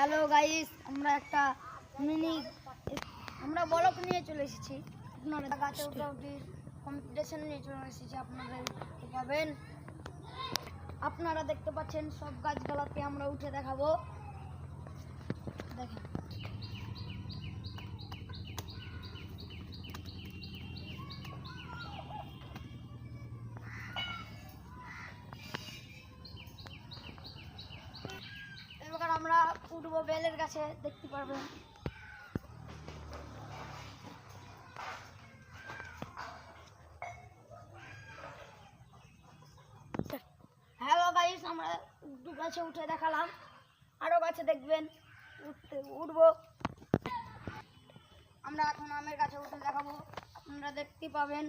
Hello guys, আমরা একটা আমরা ব্লগ নিয়ে চলে এসেছি। আপনারা গাছে উঠে কম্পিটিশন নিয়ে চলে এসেছি। আপনারা দেখতে পাচ্ছেন সব গাছগুলোতে আমরা উঠে দেখাবো। দেখেন, এবার আমরা উঠবো বেলের গাছে, দেখতে পারবেন। হ্যালো গাইস, আমরা দু গাছে উঠে দেখালাম, আরো গাছে দেখবেন উঠবো। আমরা এখন আমের গাছে উঠে দেখাবো, আপনারা দেখতে পাবেন।